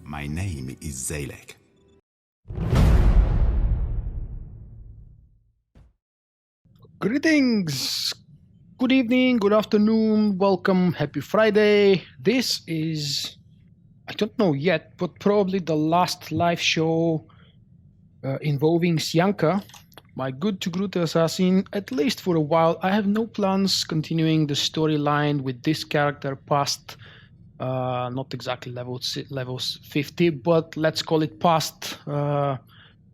My name is Xalek. Greetings, good evening, good afternoon, welcome, happy Friday. This is, I don't know yet, but probably the last live show involving Sianka, my good Togruta assassin, at least for a while. I have no plans continuing the storyline with this character past, not exactly levels 50, but let's call it past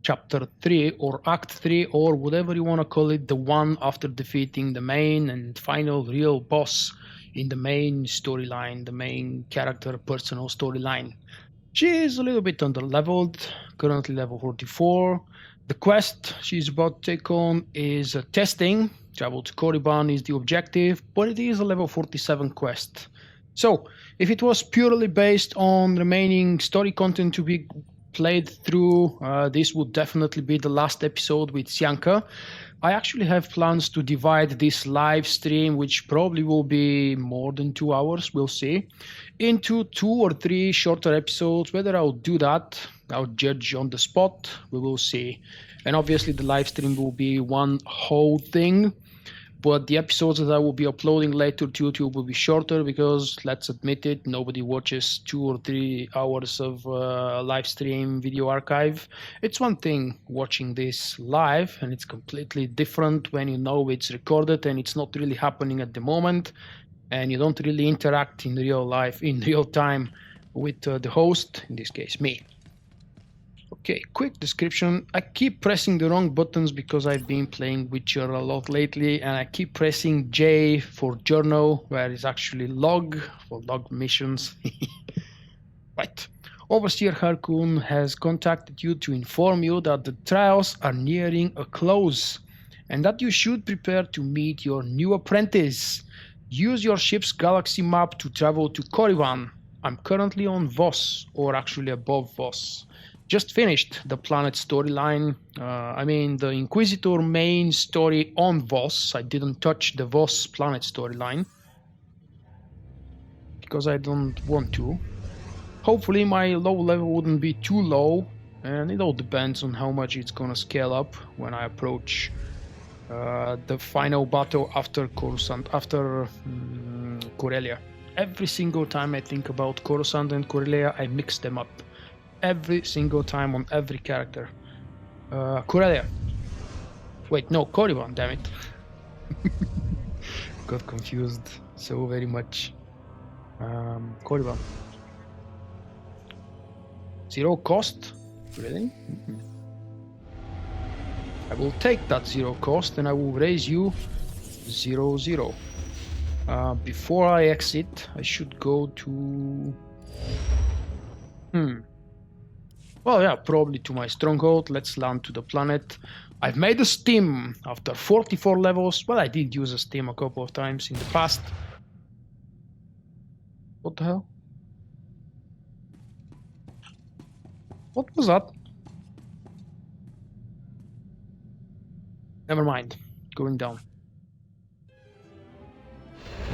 chapter 3 or act 3 or whatever you want to call it, the one after defeating the main and final real boss in the main storyline, the main character personal storyline. She is a little bit under-leveled, currently level 44. The quest she's about to take on is testing. Travel to Korriban is the objective, but it is a level 47 quest. So, if it was purely based on remaining story content to be played through, this would definitely be the last episode with Sianka. I actually have plans to divide this live stream, which probably will be more than 2 hours, we'll see, into 2 or 3 shorter episodes. Whether I'll do that, I'll judge on the spot, we will see. And obviously the live stream will be one whole thing, but the episodes that I will be uploading later to YouTube will be shorter because, let's admit it, nobody watches 2 or 3 hours of live stream video archive. It's one thing watching this live, and it's completely different when you know it's recorded and it's not really happening at the moment, and you don't really interact in real life, in real time with the host, in this case me. Okay, quick description. I keep pressing the wrong buttons because I've been playing Witcher a lot lately, and I keep pressing J for journal, where it's actually log for log missions. Right. Overseer Harkoon has contacted you to inform you that the trials are nearing a close, and that you should prepare to meet your new apprentice. Use your ship's galaxy map to travel to Korriban. I'm currently on Voss, or actually above Voss. Just finished the planet storyline. The Inquisitor main story on Voss. I didn't touch the Voss planet storyline because I don't want to. Hopefully my low level wouldn't be too low, and it all depends on how much it's gonna scale up when I approach the final battle after Coruscant, after Corellia. Every single time I think about Coruscant and Corellia, I mix them up. Every single time on every character. Corellia. Wait, no, Korriban, damn it. Got confused so very much. Korriban. 0 cost? Really? I will take that 0 cost and I will raise you 0-0. Before I exit, I should go to... Well, yeah, probably to my stronghold. Let's land to the planet. I've made a stim after 44 levels. Well, I did use a stim a couple of times in the past. What the hell? What was that? Never mind. Going down.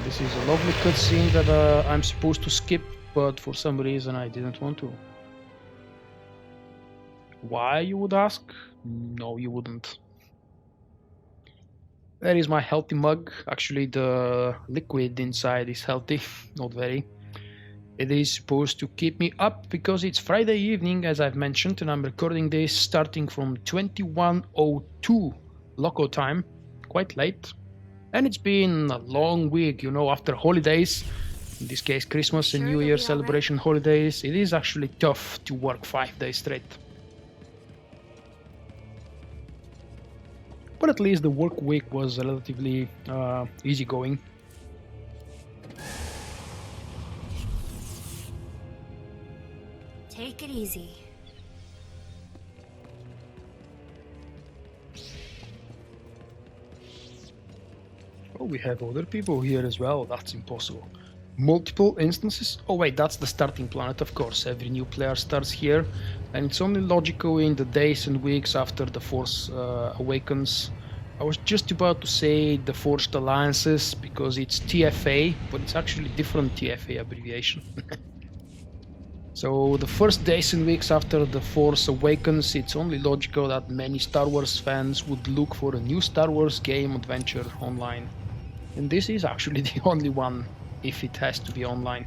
This is a lovely cutscene that I'm supposed to skip, but for some reason I didn't want to. Why, you would ask? No, you wouldn't. There is my healthy mug. Actually, the liquid inside is healthy, not very. It is supposed to keep me up because it's Friday evening, as I've mentioned, and I'm recording this starting from 21:02 local time, quite late. And it's been a long week, you know, after holidays. In this case, Christmas and New Year celebration holidays. It is actually tough to work 5 days straight. But at least the work week was relatively easygoing. Take it easy. Oh, we have other people here as well. That's impossible. Multiple instances? Oh wait, that's the starting planet, of course. Every new player starts here, and it's only logical in the days and weeks after the Force awakens. I was just about to say the Forced Alliances because it's TFA, but it's actually different TFA abbreviation. So the first days and weeks after The Force Awakens, it's only logical that many Star Wars fans would look for a new Star Wars game adventure online. And this is actually the only one, if it has to be online.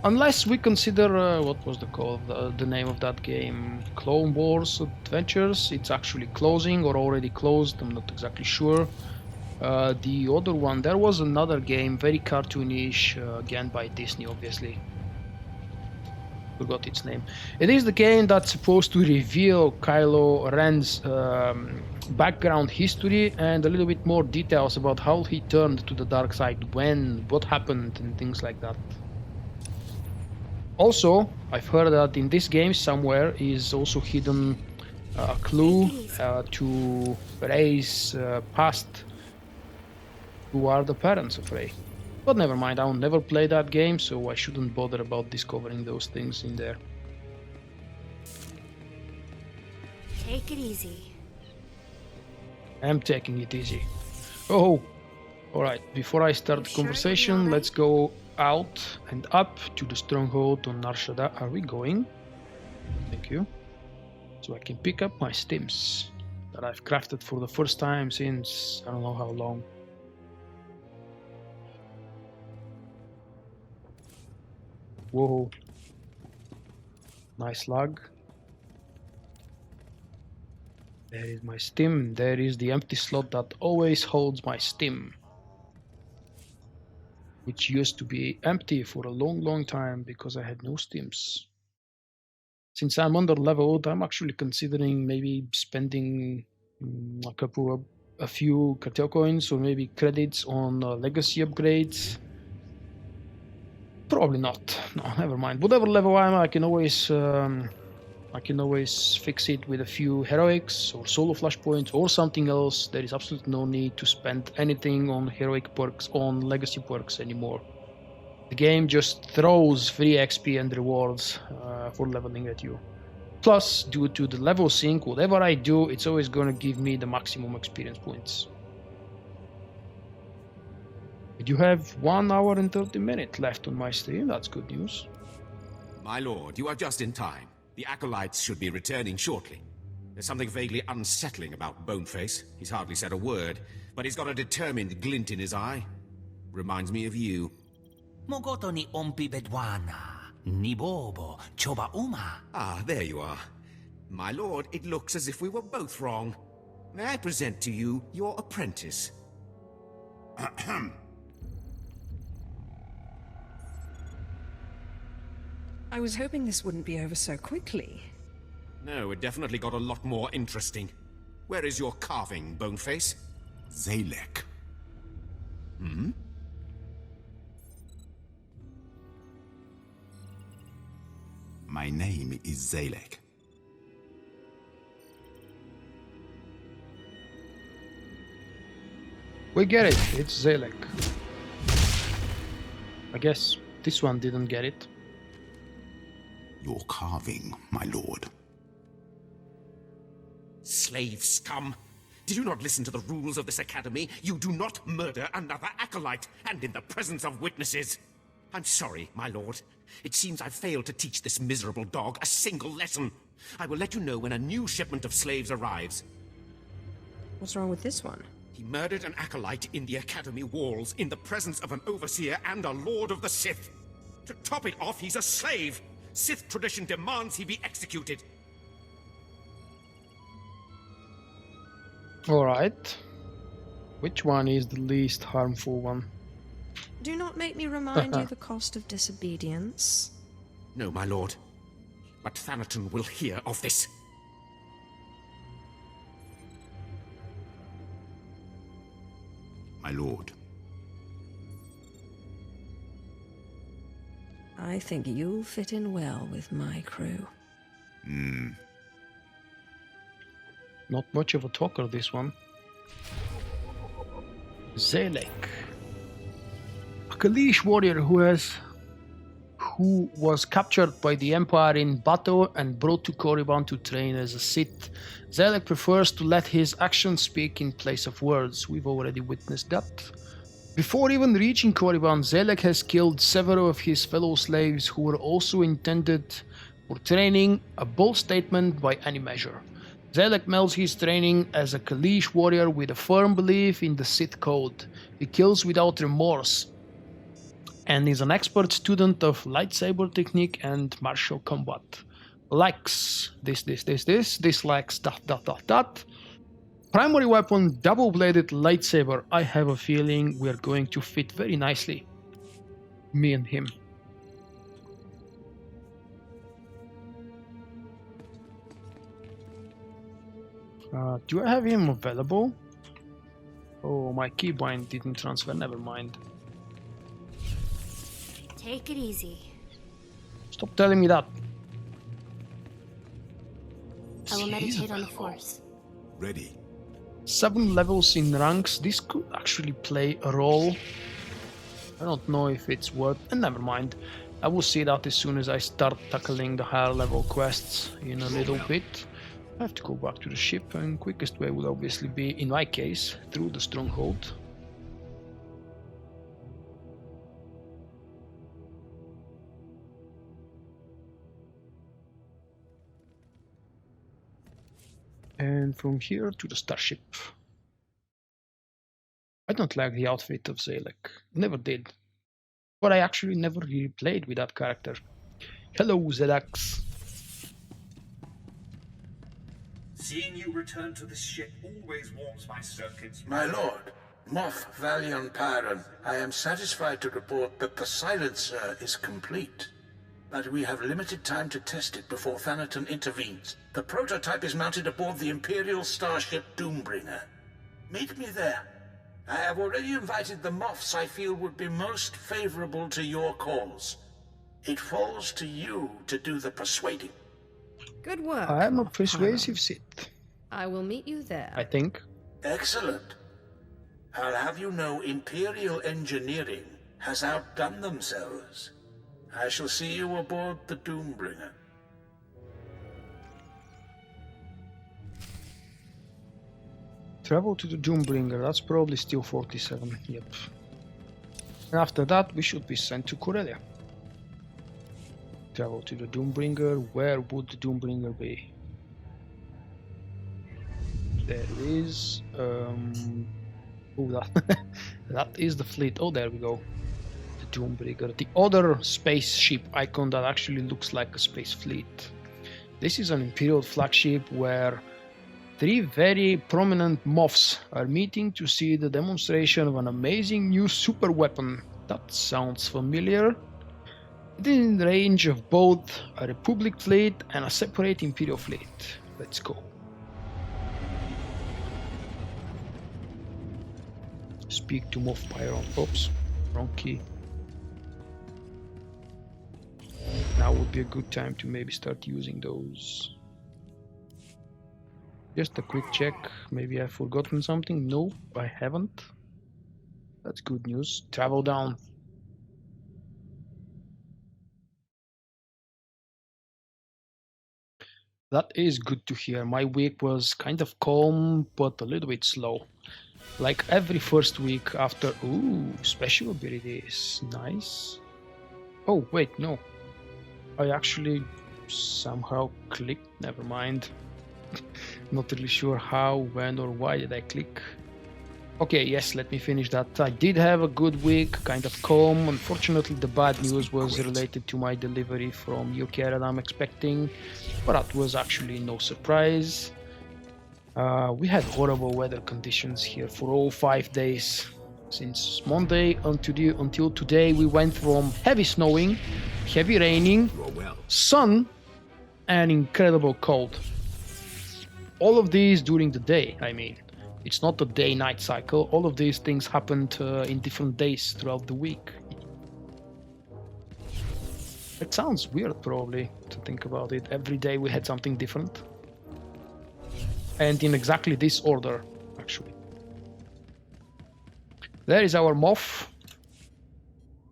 Unless we consider, what was the name of that game? Clone Wars Adventures. It's actually closing or already closed, I'm not exactly sure. The other one, there was another game, very cartoonish, again by Disney, obviously. Forgot its name. It is the game that's supposed to reveal Kylo Ren's background history and a little bit more details about how he turned to the dark side, when, what happened, and things like that. Also, I've heard that in this game somewhere is also hidden a clue to Rey's past. Who are the parents of Rey? But never mind, I'll never play that game, so I shouldn't bother about discovering those things in there. Take it easy. I'm taking it easy. Oh, alright, before I start the conversation, let's go out and up to the stronghold on Nar Shaddaa. Are we going? Thank you. So I can pick up my stims that I've crafted for the first time since I don't know how long. Whoa. Nice log. There is my stim. There is the empty slot that always holds my stim, which used to be empty for a long time because I had no stims. Since I'm under leveled, I'm actually considering maybe spending a few cartel coins or maybe credits on legacy upgrades. Probably not. No, never mind. Whatever level I'm, I can always fix it with a few heroics or solo flashpoints or something else. There is absolutely no need to spend anything on heroic perks, on legacy perks anymore. The game just throws free XP and rewards for leveling at you. Plus, due to the level sync, whatever I do, it's always going to give me the maximum experience points. You have 1 hour and 30 minutes left on my stream. That's good news. My lord, you are just in time. The acolytes should be returning shortly. There's something vaguely unsettling about Boneface. He's hardly said a word, but he's got a determined glint in his eye. Reminds me of you. Mogoto ni ompi bedwana, ni bobo, choba uma. Ah, there you are. My lord, it looks as if we were both wrong. May I present to you your apprentice? I was hoping this wouldn't be over so quickly. No, it definitely got a lot more interesting. Where is your carving, Boneface? Xalek. Hmm? My name is Xalek. We get it. It's Xalek. I guess this one didn't get it. Your carving, my lord. Slave scum! Did you not listen to the rules of this academy? You do not murder another acolyte, and in the presence of witnesses. I'm sorry, my lord. It seems I've failed to teach this miserable dog a single lesson. I will let you know when a new shipment of slaves arrives. What's wrong with this one? He murdered an acolyte in the academy walls, in the presence of an overseer and a lord of the Sith. To top it off, he's a slave. Sith tradition demands he be executed. Alright. Which one is the least harmful one? Do not make me remind you the cost of disobedience. No, my lord. But Thanaton will hear of this. My lord. I think you'll fit in well with my crew. Not much of a talker, this one. Xalek. A Kalish warrior who was captured by the Empire in battle and brought to Korriban to train as a Sith. Xalek prefers to let his actions speak in place of words. We've already witnessed that. Before even reaching Korriban, Xalek has killed several of his fellow slaves who were also intended for training, a bold statement by any measure. Xalek melds his training as a Kalish warrior with a firm belief in the Sith code. He kills without remorse and is an expert student of lightsaber technique and martial combat. Likes this, dislikes that. Primary weapon, double-bladed lightsaber. I have a feeling we're going to fit very nicely. Me and him. Do I have him available? Oh, my keybind didn't transfer, never mind. Take it easy. Stop telling me that. I will meditate on the Force. Ready. 7 levels in ranks. This could actually play a role. I don't know if it's worth... never mind. I will see that as soon as I start tackling the higher level quests in a little bit. I have to go back to the ship, and quickest way will obviously be, in my case, through the stronghold. And from here to the starship. I don't like the outfit of Xalek. Never did. But I actually never really played with that character. Hello, Xelax. Seeing you return to this ship always warms my circuits. My lord, Moff Valion Pyron, I am satisfied to report that the silencer is complete. But we have limited time to test it before Thanaton intervenes. The prototype is mounted aboard the Imperial starship Doombringer. Meet me there. I have already invited the Moffs I feel would be most favorable to your cause. It falls to you to do the persuading. Good work. I am a persuasive Sith. I will meet you there. I think. Excellent. I'll have you know Imperial engineering has outdone themselves. I shall see you aboard the Doombringer. Travel to the Doombringer, that's probably still 47, yep. And after that, we should be sent to Corellia. Travel to the Doombringer, where would the Doombringer be? There it is. Oh, that is the fleet. Oh, there we go. The Doombringer. The other spaceship icon that actually looks like a space fleet. This is an Imperial flagship where 3 very prominent Moffs are meeting to see the demonstration of an amazing new super weapon. That sounds familiar. It is in the range of both a Republic fleet and a separate Imperial fleet. Let's go. Speak to Moff Pyron. Oops, wrong key. Now would be a good time to maybe start using those. Just a quick check. Maybe I've forgotten something. No, I haven't. That's good news. Travel down. That is good to hear. My week was kind of calm, but a little bit slow. Like every first week after... Ooh, special abilities. Nice. Oh, wait, no. I actually somehow clicked. Never mind. Not really sure how, when, or why did I click. Okay, yes, let me finish that. I did have a good week, kind of calm. Unfortunately, the bad news was related to my delivery from UK that I'm expecting, but that was actually no surprise. We had horrible weather conditions here for all 5 days. Since Monday until today, we went from heavy snowing, heavy raining, sun, and incredible cold. All of these during the day, I mean. It's not a day-night cycle. All of these things happened in different days throughout the week. It sounds weird, probably, to think about it. Every day we had something different. And in exactly this order, actually. There is our Moff.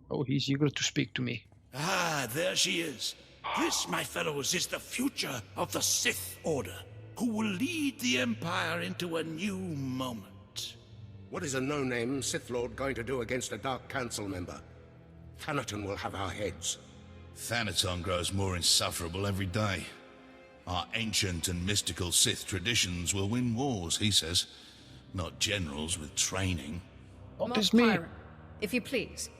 Oh, he's eager to speak to me. Ah, there she is. This, my fellows, is the future of the Sith Order, who will lead the Empire into a new moment. What is a no-name Sith Lord going to do against a Dark Council member? Thanaton will have our heads. Thanaton grows more insufferable every day. Our ancient and mystical Sith traditions will win wars, he says. Not generals with training. What is me? If you please.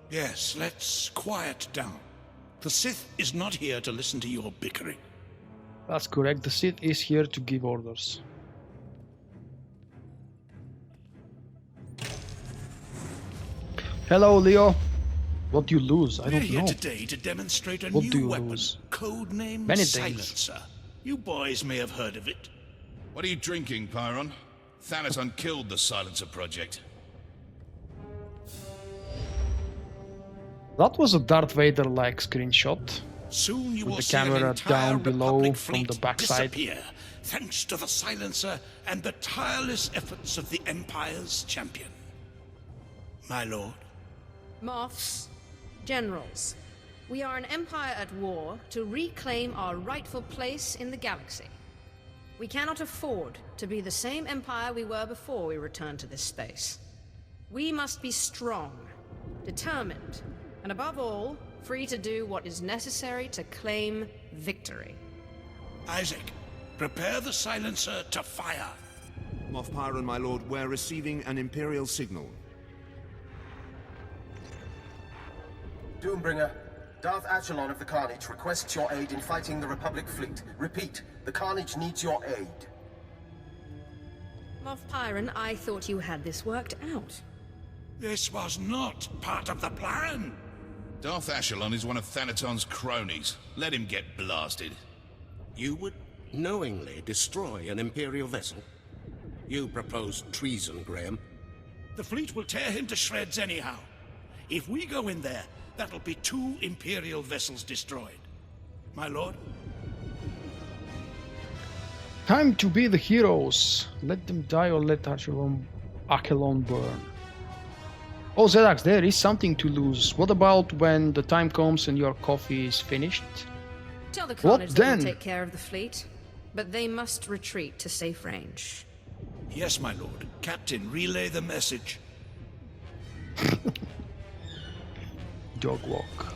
Yes, let's quiet down. The Sith is not here to listen to your bickering. That's correct. The Sith is here to give orders. Hello, Leo. What do you lose? I We're don't here know. today to demonstrate a What do new you weapon, lose? codenamed Many days. Silencer. You boys may have heard of it. What are you drinking, Pyron? Thanaton killed the Silencer project. That was a Darth Vader-like screenshot. Soon you With will the see an camera entire down below Republic from fleet the backside. disappear, thanks to the Silencer and the tireless efforts of the Empire's champion. My lord. Moths, generals, we are an empire at war to reclaim our rightful place in the galaxy. We cannot afford to be the same empire we were before we returned to this space. We must be strong, determined, and above all, free to do what is necessary to claim victory. Isaac, prepare the Silencer to fire. Moff Pyron, my lord, we're receiving an Imperial signal. Doombringer, Darth Echelon of the Carnage requests your aid in fighting the Republic fleet. Repeat, the Carnage needs your aid. Moff Pyron, I thought you had this worked out. This was not part of the plan. Darth Echelon is one of Thanaton's cronies. Let him get blasted. You would knowingly destroy an Imperial vessel? You propose treason, Graham. The fleet will tear him to shreds anyhow. If we go in there, that'll be 2 Imperial vessels destroyed. My lord? Time to be the heroes. Let them die or let Echelon burn. Oh, Zedax, there is something to lose. What about when the time comes and your coffee is finished? Tell the What Carnage then? that we'll take care of the fleet, but they must retreat to safe range. Yes, my lord. Captain, relay the message. Dog walk.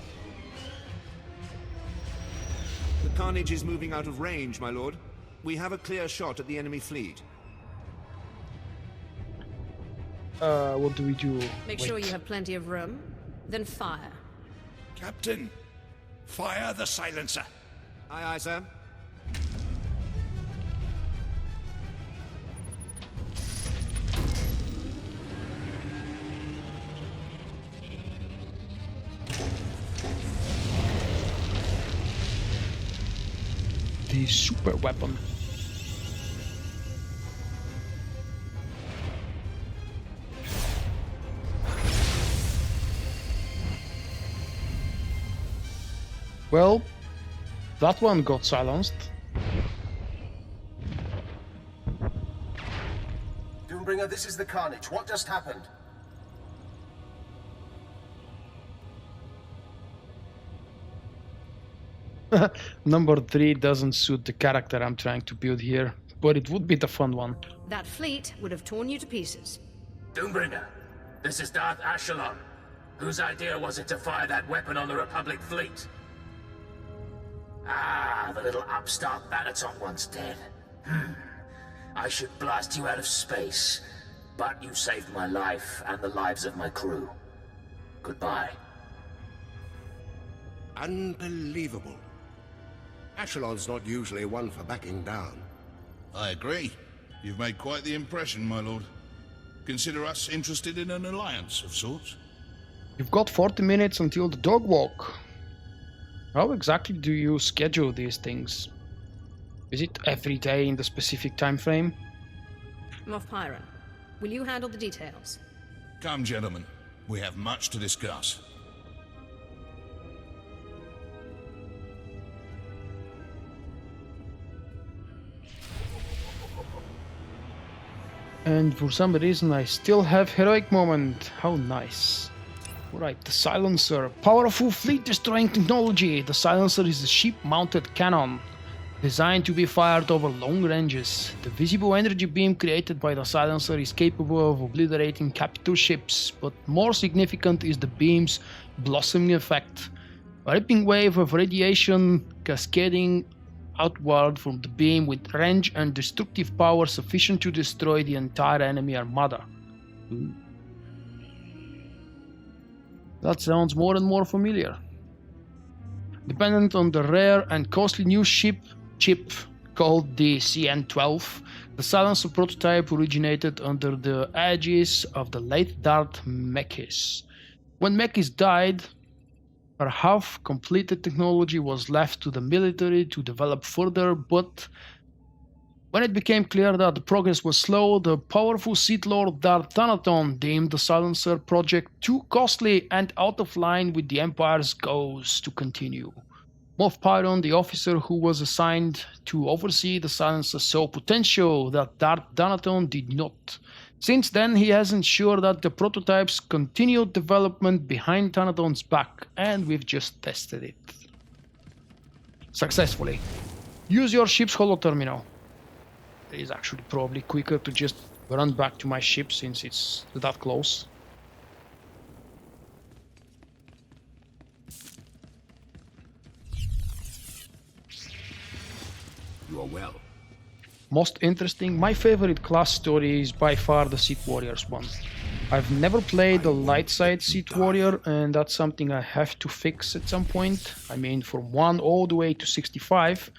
The Carnage is moving out of range, my lord. We have a clear shot at the enemy fleet. What do we do? Make sure you have plenty of room, then fire. Captain, fire the Silencer. Aye, aye, sir. The super weapon. Well, that one got silenced. Doombringer, this is the Carnage. What just happened? Number 3 doesn't suit the character I'm trying to build here, but it would be the fun one. That fleet would have torn you to pieces. Doombringer, this is Darth Echelon. Whose idea was it to fire that weapon on the Republic fleet? Ah, the little upstart Thanaton once dead. I should blast you out of space, but you saved my life and the lives of my crew. Goodbye. Unbelievable. Echelon's not usually one for backing down. I agree. You've made quite the impression, my lord. Consider us interested in an alliance of sorts. You've got 40 minutes until the dog walk. How exactly do you schedule these things? Is it every day in the specific time frame? Moff Pyron, will you handle the details? Come, gentlemen. We have much to discuss. And for some reason I still have heroic moment. How nice. Alright, the Silencer. Powerful fleet destroying technology. The Silencer is a ship-mounted cannon. Designed to be fired over long ranges, the visible energy beam created by the silencer is capable of obliterating capital ships, but more significant is the beam's blossoming effect. A ripping wave of radiation cascading outward from the beam with range and destructive power sufficient to destroy the entire enemy armada. Ooh. That sounds more and more familiar. Dependent on the rare and costly new chip called the CN-12, the silencer prototype originated under the aegis of the late Darth Mekis. When Mekis died, her half-completed technology was left to the military to develop further, but when it became clear that the progress was slow, the powerful Sith Lord Darth Thanaton deemed the silencer project too costly and out of line with the Empire's goals to continue. Moff Pyron, the officer who was assigned to oversee the silencer, saw potential that Darth Thanaton did not. Since then, he has ensured that the prototype's continued development behind Thanaton's back, and we've just tested it successfully. Use your ship's holoterminal. It is actually probably quicker to just run back to my ship since it's that close. You are well. Most interesting, my favorite class story is by far the Sith Warriors one. I've never played the light side Sith Warrior, and that's something I have to fix at some point. I mean, from 1 all the way to 65.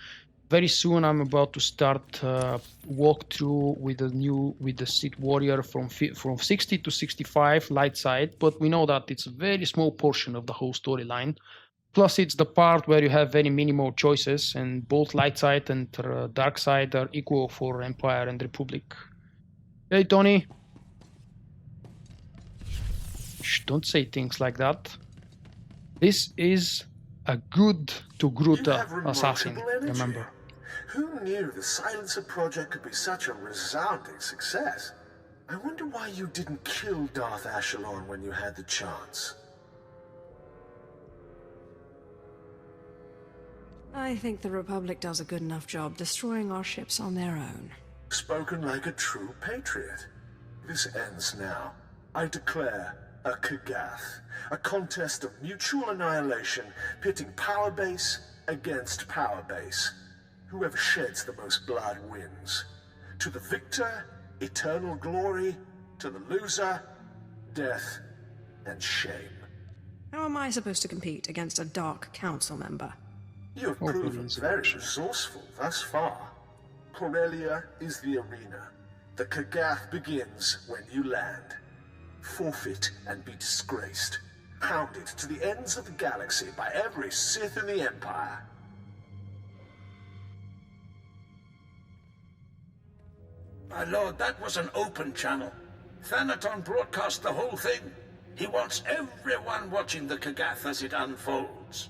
Very soon I'm about to start walkthrough with the Sith Warrior from 60 to 65 light side, but we know that it's a very small portion of the whole storyline. Plus, it's the part where you have very minimal choices, and both light side and dark side are equal for Empire and Republic. Hey, Tony. Shh, don't say things like that. This is a good Togruta assassin, remember. Who knew the Silencer project could be such a resounding success? I wonder why you didn't kill Darth Ashalon when you had the chance. I think the Republic does a good enough job destroying our ships on their own. Spoken like a true patriot. This ends now. I declare a kagat, a contest of mutual annihilation, pitting power base against power base. Whoever sheds the most blood wins. To the victor, eternal glory. To the loser, death and shame. How am I supposed to compete against a Dark Council member? You have proven very resourceful thus far. Corellia is the arena. The Kagath begins when you land. Forfeit and be disgraced. Hounded to the ends of the galaxy by every Sith in the Empire. My lord, that was an open channel. Thanaton broadcast the whole thing. He wants everyone watching the Kagath as it unfolds.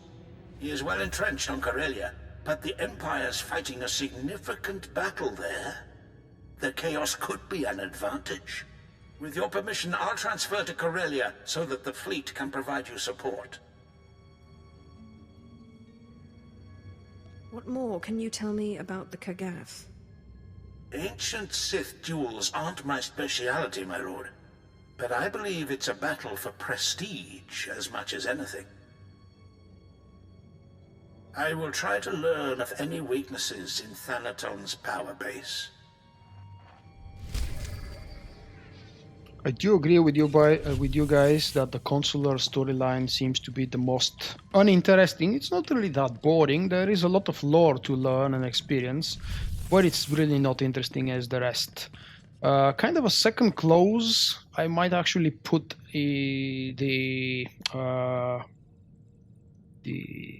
He is well entrenched on Corellia, but the Empire's fighting a significant battle there. The chaos could be an advantage. With your permission, I'll transfer to Corellia so that the fleet can provide you support. What more can you tell me about the Kagath? Ancient Sith duels aren't my speciality, my lord. But I believe it's a battle for prestige as much as anything. I will try to learn of any weaknesses in Thanaton's power base. I do agree with you guys that the consular storyline seems to be the most uninteresting. It's not really that boring. There is a lot of lore to learn and experience, but it's really not interesting as the rest. Kind of a second close, I might actually put the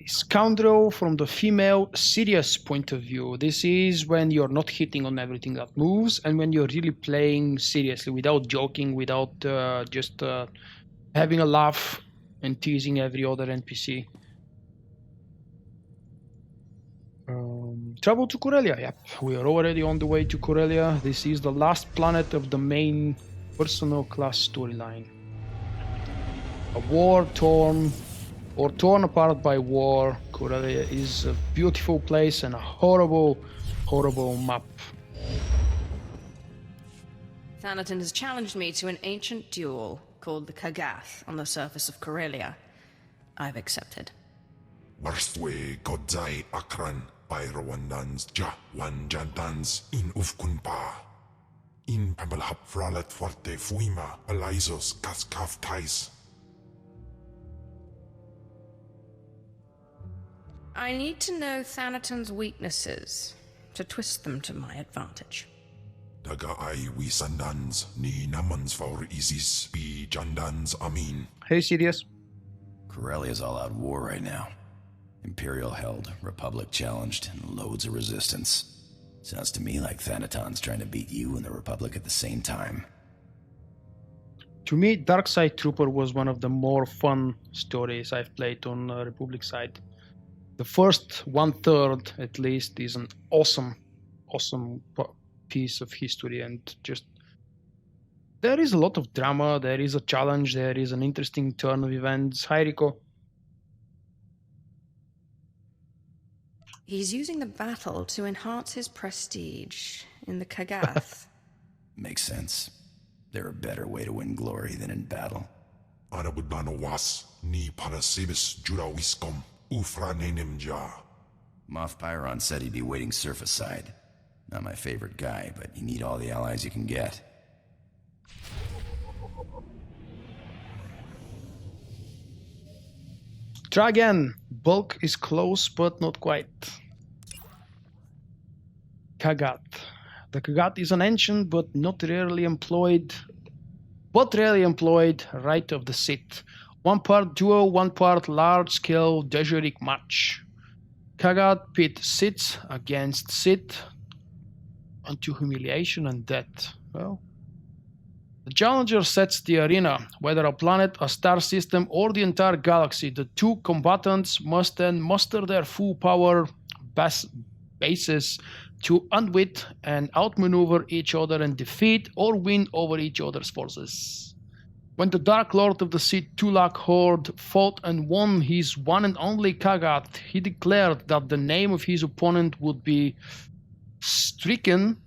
scoundrel from the female serious point of view. This is when you're not hitting on everything that moves, and when you're really playing seriously, without joking, without just having a laugh and teasing every other NPC. Travel to Corellia. Yep, we are already on the way to Corellia. This is the last planet of the main personal class storyline. A war-torn or torn apart by war. Corellia is a beautiful place and a horrible, horrible map. Thanaton has challenged me to an ancient duel called the Kagat on the surface of Corellia. I've accepted. Marstwe godzai akran Pyrawandans ja wanjantans in ufkunpa. In pamalhap fralet forte fuima alaisos kaskaf tais. I need to know Thanaton's weaknesses to twist them to my advantage. Daga ai wisandans ni namans for isis bi jandans amin. Hey, serious? Corellia's all out war right now. Imperial held, Republic challenged, and loads of resistance. Sounds to me like Thanaton's trying to beat you and the Republic at the same time. To me, Darkside Trooper was one of the more fun stories I've played on Republic side. The first 1/3, at least, is an awesome piece of history, and just there is a lot of drama, there is a challenge, there is an interesting turn of events. Hi, Rico. He's using the battle to enhance his prestige in the Kagat. Makes sense. There's a better way to win glory than in battle. Anabudano was ni parasibis jurawiskom ufranenemja. Moff Pyron said he'd be waiting surface side. Not my favorite guy, but you need all the allies you can get. Try again. Bulk is close, but not quite. Kagat. The Kagat is an ancient, but rarely employed rite of the Sith. One part duo, one part large-scale Dejeric match. Kagat pit Sith against Sith unto humiliation and death. Well, the challenger sets the arena. Whether a planet, a star system, or the entire galaxy, the two combatants must then muster their full power bases to outwit and outmaneuver each other and defeat or win over each other's forces. When the Dark Lord of the Sith Tulak Horde fought and won his one and only Kagat, he declared that the name of his opponent would be stricken.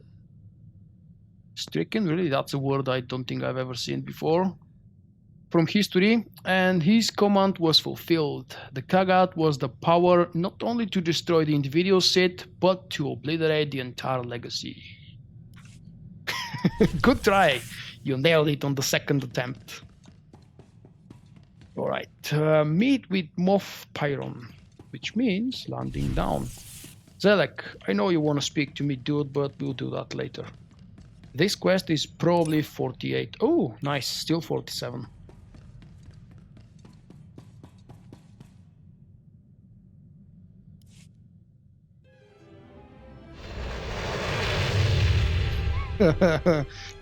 Stricken, really? That's a word I don't think I've ever seen before. From history, and his command was fulfilled. The Kagat was the power not only to destroy the individual Sith, but to obliterate the entire legacy. Good try. You nailed it on the second attempt. Alright, meet with Moff Pyron, which means landing down. Xalek, I know you want to speak to me, dude, but we'll do that later. This quest is probably 48. Oh, nice, still 47.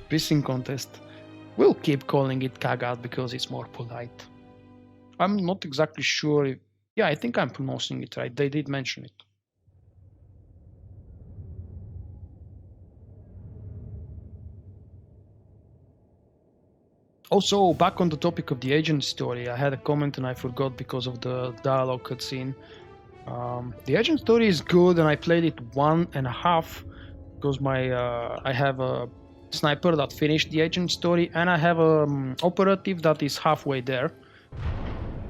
Pissing contest. We'll keep calling it Kagat because it's more polite. I'm not exactly sure if... Yeah, I think I'm pronouncing it right. They did mention it. Also, back on the topic of the agent story, I had a comment and I forgot because of the dialogue cutscene. The agent story is good, and I played it 1.5 because I have a sniper that finished the agent story, and I have a operative that is halfway there.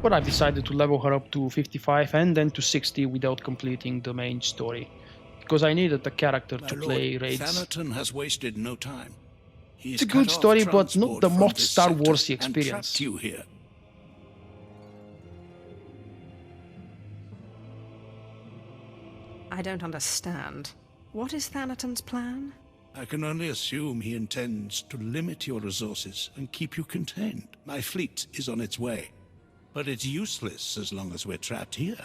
But I've decided to level her up to 55 and then to 60 without completing the main story, because I needed a character to play raids. Thanaton has wasted no time. It's a good story, but not the most Star Warsy experience. You here. I don't understand. What is Thanaton's plan? I can only assume he intends to limit your resources and keep you contained. My fleet is on its way, but it's useless as long as we're trapped here.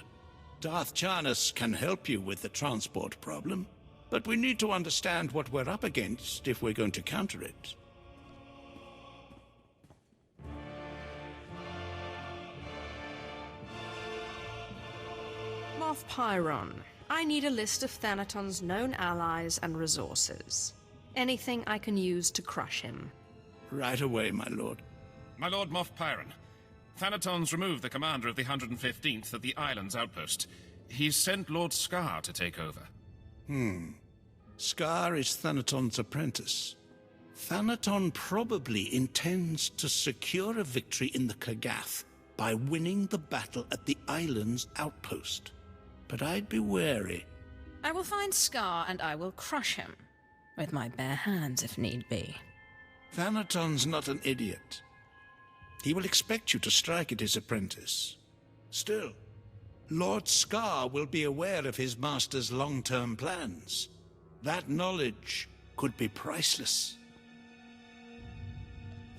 Darth Charnas can help you with the transport problem, but we need to understand what we're up against if we're going to counter it. Moff Pyron, I need a list of Thanaton's known allies and resources. Anything I can use to crush him. Right away, my lord. My Lord Moff Pyron, Thanaton's removed the commander of the 115th at the island's outpost. He's sent Lord Scar to take over. Scar is Thanaton's apprentice. Thanaton probably intends to secure a victory in the Kagath by winning the battle at the island's outpost. But I'd be wary. I will find Scar and I will crush him. With my bare hands, if need be. Thanaton's not an idiot. He will expect you to strike at his apprentice. Still, Lord Scar will be aware of his master's long-term plans. That knowledge could be priceless.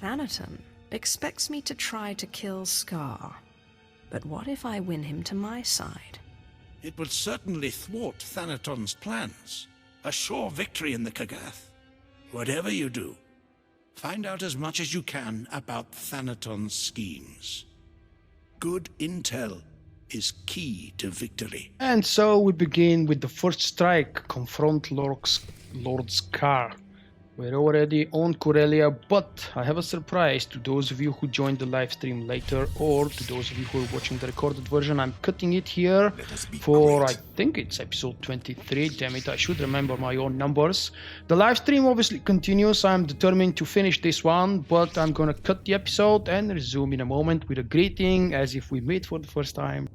Thanaton expects me to try to kill Scar. But what if I win him to my side? It will certainly thwart Thanaton's plans. A sure victory in the Kagath. Whatever you do, find out as much as you can about Thanaton's schemes. Good intel is key to victory. And so we begin with the first strike, confront Lord Scar. We're already on Corellia, but I have a surprise to those of you who joined the live stream later, or to those of you who are watching the recorded version. I'm cutting it here for, I think it's episode 23, damn it, I should remember my own numbers. The live stream obviously continues. I'm determined to finish this one, but I'm gonna cut the episode and resume in a moment with a greeting as if we meet for the first time.